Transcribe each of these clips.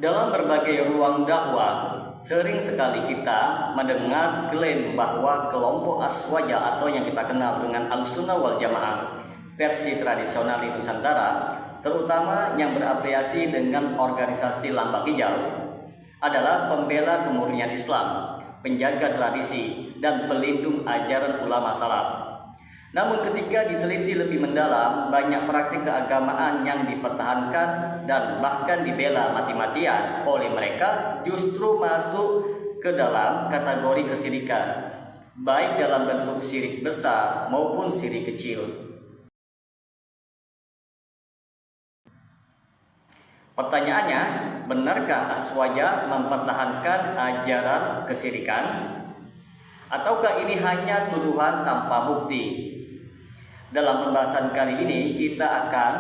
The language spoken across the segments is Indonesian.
Dalam berbagai ruang dakwah, sering sekali kita mendengar klaim bahwa kelompok Aswaja atau yang kita kenal dengan Ahlussunnah wal Jamaah versi tradisional di Nusantara, terutama yang berafiliasi dengan organisasi Lambang Hijau, adalah pembela kemurnian Islam, penjaga tradisi, dan pelindung ajaran ulama salaf. Namun ketika diteliti lebih mendalam, banyak praktik keagamaan yang dipertahankan dan bahkan dibela mati-matian oleh mereka justru masuk ke dalam kategori kesyirikan, baik dalam bentuk syirik besar maupun syirik kecil. Pertanyaannya, benarkah Aswaja mempertahankan ajaran kesyirikan? Ataukah ini hanya tuduhan tanpa bukti? Dalam pembahasan kali ini kita akan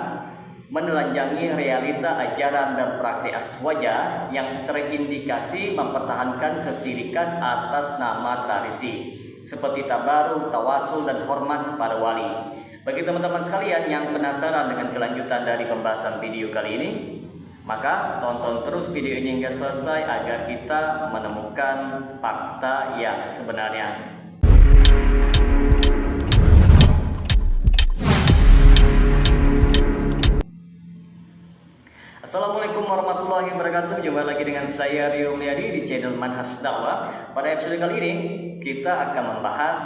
menelanjangi realita ajaran dan praktik Aswaja yang terindikasi mempertahankan kesyirikan atas nama tradisi seperti tabaruk, tawasul, dan hormat kepada wali. Bagi teman-teman sekalian yang penasaran dengan kelanjutan dari pembahasan video kali ini, maka tonton terus video ini hingga selesai agar kita menemukan fakta yang sebenarnya. Assalamualaikum warahmatullahi wabarakatuh. Jumpa lagi dengan saya Rio Mulyadi di channel Manhaj Dakwah. Pada episode kali ini kita akan membahas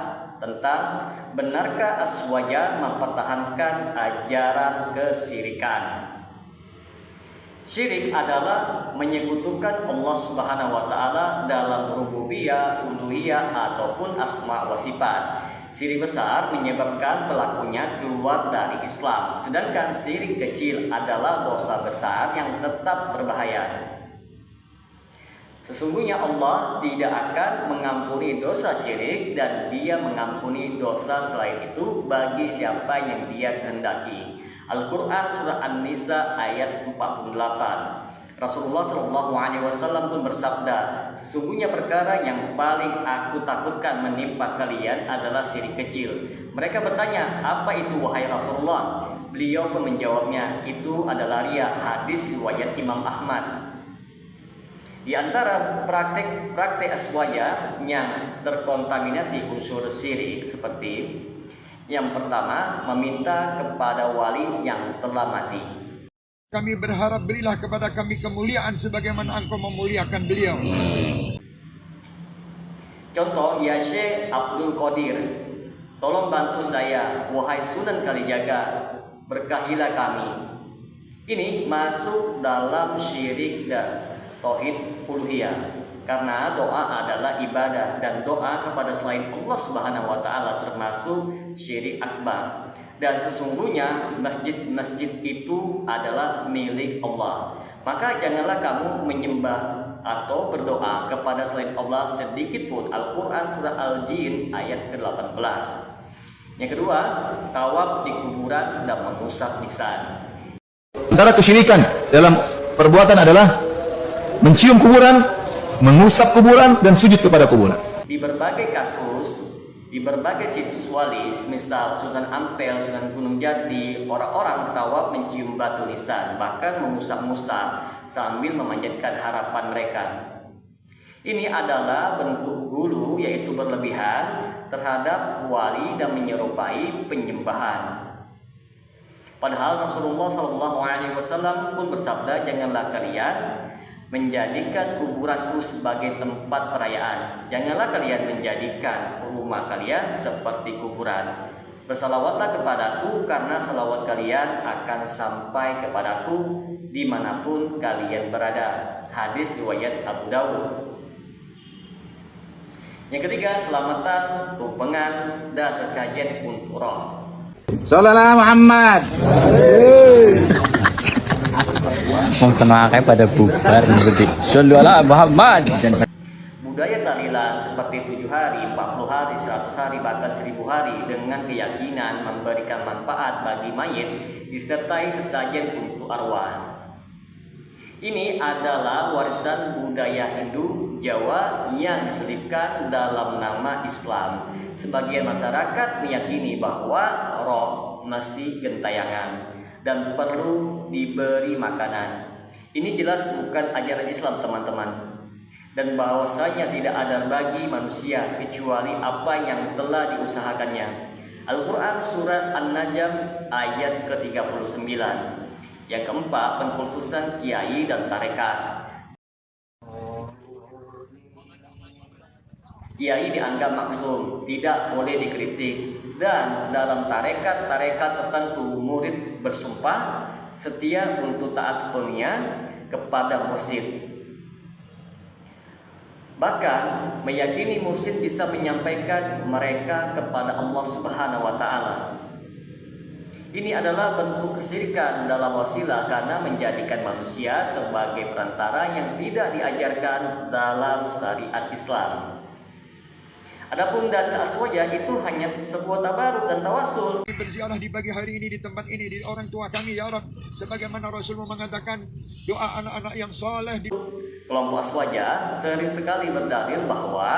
tentang benarkah Aswaja mempertahankan ajaran kesyirikan. Syirik adalah menyekutukan Allah Subhanahu wa taala dalam rububiyah, uluhiyah ataupun asma wa sifat. Syirik besar menyebabkan pelakunya keluar dari Islam, sedangkan syirik kecil adalah dosa besar yang tetap berbahaya. Sesungguhnya Allah tidak akan mengampuni dosa syirik dan Dia mengampuni dosa selain itu bagi siapa yang Dia kehendaki. Al-Quran Surah An-Nisa ayat 48. Rasulullah SAW pun bersabda, sesungguhnya perkara yang paling aku takutkan menimpa kalian adalah syirik kecil. Mereka bertanya, apa itu wahai Rasulullah? Beliau pun menjawabnya, itu adalah riya. Hadis riwayat Imam Ahmad. Di antara praktek Aswaja yang terkontaminasi unsur syirik seperti yang pertama, meminta kepada wali yang telah mati. Kami berharap berilah kepada kami kemuliaan sebagaimana Engkau memuliakan beliau. Contoh, ya Syekh Abdul Qadir, tolong bantu saya, wahai Sunan Kalijaga, berkahilah kami. Ini masuk dalam syirik dan tauhid uluhiyah. Karena doa adalah ibadah dan doa kepada selain Allah Subhanahu wa taala termasuk syirik akbar. Dan sesungguhnya masjid-masjid itu adalah milik Allah. Maka janganlah kamu menyembah atau berdoa kepada selain Allah sedikit pun. Al-Quran Surah Al-Jin ayat ke-18. Yang kedua, tawaf di kuburan dan mengusap lisan. Antara kesyirikan dalam perbuatan adalah mencium kuburan, mengusap kuburan, dan sujud kepada kuburan. Di berbagai kasus, di berbagai situs wali, misal Sunan Ampel, Sunan Gunung Jati, orang-orang tawaf mencium batu nisan, bahkan mengusap-ngusap sambil memanjatkan harapan mereka. Ini adalah bentuk gulu, yaitu berlebihan terhadap wali dan menyerupai penyembahan. Padahal Rasulullah SAW pun bersabda, janganlah kalian menjadikan kuburanku sebagai tempat perayaan. Janganlah kalian menjadikan rumah kalian seperti kuburan. Bersalawatlah kepadaku karena salawat kalian akan sampai kepadaku dimanapun kalian berada. Hadis riwayat Abu Dawud. Yang ketiga, selamatan, tumpengan, dan sesajen untuk roh. Sallallahu Muhammad. Mau senang kayak pada bubar nih. Sallallahu Muhammad. Budaya tahlilan seperti 7 hari, 40 hari, 100 hari, bahkan 1000 hari dengan keyakinan memberikan manfaat bagi mayit disertai sesajen untuk arwah. Ini adalah warisan budaya Hindu Jawa yang diselipkan dalam nama Islam. Sebagian masyarakat meyakini bahwa roh masih gentayangan dan perlu diberi makanan. Ini jelas bukan ajaran Islam, teman-teman. Dan bahwasanya tidak ada bagi manusia kecuali apa yang telah diusahakannya. Al-Quran Surat An-Najm ayat ke-39. Yang keempat, pengkultusan kiai dan tarekat. Kiai dianggap maksum, tidak boleh dikritik. Dan dalam tarekat tertentu, murid bersumpah setia untuk taat sepenuhnya kepada mursyid. Bahkan meyakini mursyid bisa menyampaikan mereka kepada Allah Subhanahu wa taala. Ini adalah bentuk kesyirikan dalam wasilah karena menjadikan manusia sebagai perantara yang tidak diajarkan dalam syariat Islam. Adapun dalil aswaya itu hanya sebuah tabaruk dan tawasul. Berziarah di pagi hari ini di tempat ini di orang tua kami ya Rabb, sebagaimana Rasul mengatakan doa anak-anak yang saleh di Kelompok aswaja sering sekali berdalil bahwa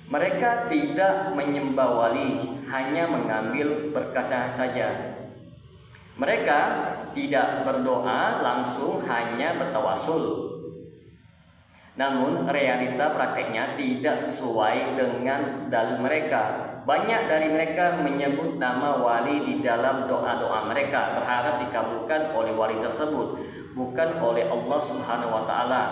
mereka tidak menyembah wali, hanya mengambil berkasnya saja. Mereka tidak berdoa langsung, hanya bertawasul. Namun realita prakteknya tidak sesuai dengan dalil mereka. Banyak dari mereka menyebut nama wali di dalam doa-doa mereka, berharap dikabulkan oleh wali tersebut, bukan oleh Allah Subhanahu wa taala.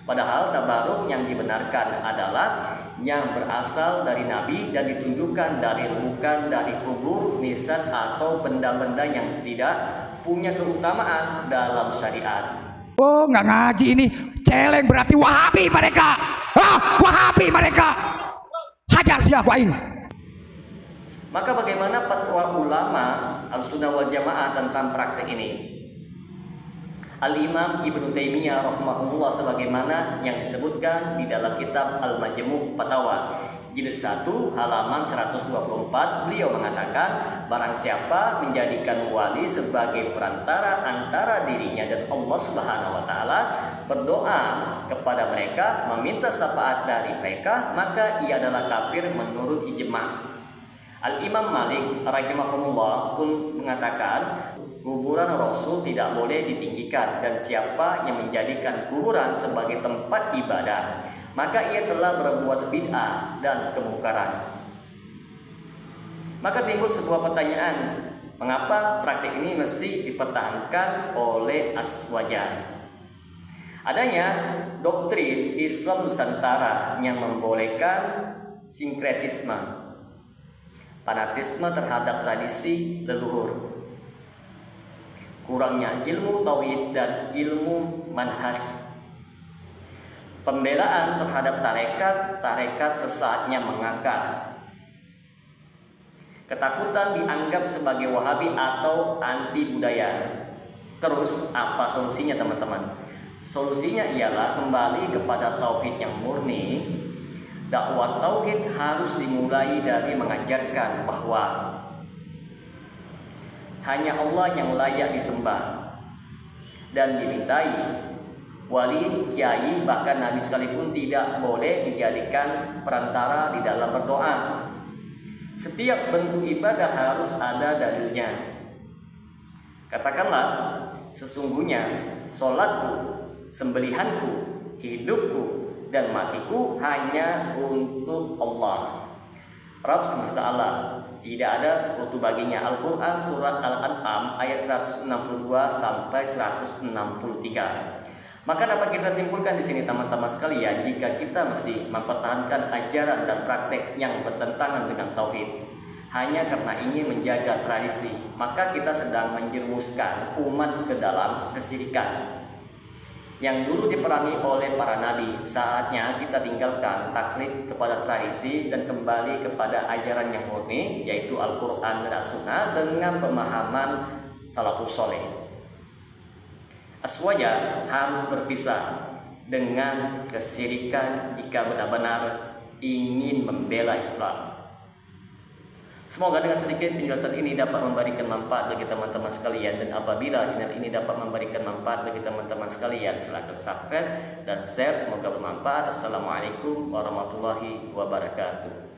Padahal tabaruk yang dibenarkan adalah yang berasal dari Nabi dan ditunjukkan dari bukan dari kubur, nisan atau benda-benda yang tidak punya keutamaan dalam syariat. Oh, nggak ngaji ini, celeng berarti Wahabi mereka. Wahabi mereka. Hajar siap wain. Maka bagaimana fatwa ulama Ahlussunnah wal Jamaah tentang praktek ini? Al-Imam Ibnu Taimiyah rahimahullah sebagaimana yang disebutkan di dalam kitab Al-Majmu' Fatawa jilid 1 halaman 124, beliau mengatakan, barang siapa menjadikan wali sebagai perantara antara dirinya dan Allah Subhanahu wa taala, berdoa kepada mereka, meminta syafaat dari mereka, maka ia adalah kafir menurut ijma'. Al-Imam Malik rahimahullah pun mengatakan, kuburan Rasul tidak boleh ditinggikan, dan siapa yang menjadikan kuburan sebagai tempat ibadah, maka ia telah berbuat bid'ah dan kemungkaran. Maka timbul sebuah pertanyaan, mengapa praktik ini mesti dipertahankan oleh aswaja? Adanya doktrin Islam Nusantara yang membolehkan sinkretisme, fanatisme terhadap tradisi leluhur, kurangnya ilmu tauhid dan ilmu manhaj, pembelaan terhadap tarekat sesaatnya mengakar, ketakutan dianggap sebagai Wahabi atau anti budaya. Terus apa solusinya, teman-teman? Solusinya ialah kembali kepada tauhid yang murni. Dakwah tauhid harus dimulai dari mengajarkan bahwa hanya Allah yang layak disembah dan dimintai. Wali, kiai, bahkan nabi sekalipun tidak boleh dijadikan perantara di dalam berdoa. Setiap bentuk ibadah harus ada dalilnya. Katakanlah, sesungguhnya sholatku, sembelihanku, hidupku, dan matiku hanya untuk Allah, Rabb semesta alam. Tidak ada sekutu baginya. Al-Quran Surat Al-An'am ayat 162 sampai 163. Maka dapat kita simpulkan di sini, teman-teman sekalian, jika kita masih mempertahankan ajaran dan praktek yang bertentangan dengan tauhid hanya karena ingin menjaga tradisi, maka kita sedang menjerumuskan umat ke dalam kesyirikan yang dulu diperangi oleh para nabi. Saatnya kita tinggalkan taklid kepada tradisi dan kembali kepada ajaran yang murni, yaitu Al-Quran dan As-Sunnah dengan pemahaman salafus soleh. Aswaja harus berpisah dengan kesyirikan jika benar-benar ingin membela Islam. Semoga dengan sedikit penjelasan ini dapat memberikan manfaat bagi teman-teman sekalian, dan apabila channel ini dapat memberikan manfaat bagi teman-teman sekalian, silakan subscribe dan share. Semoga bermanfaat. Assalamualaikum warahmatullahi wabarakatuh.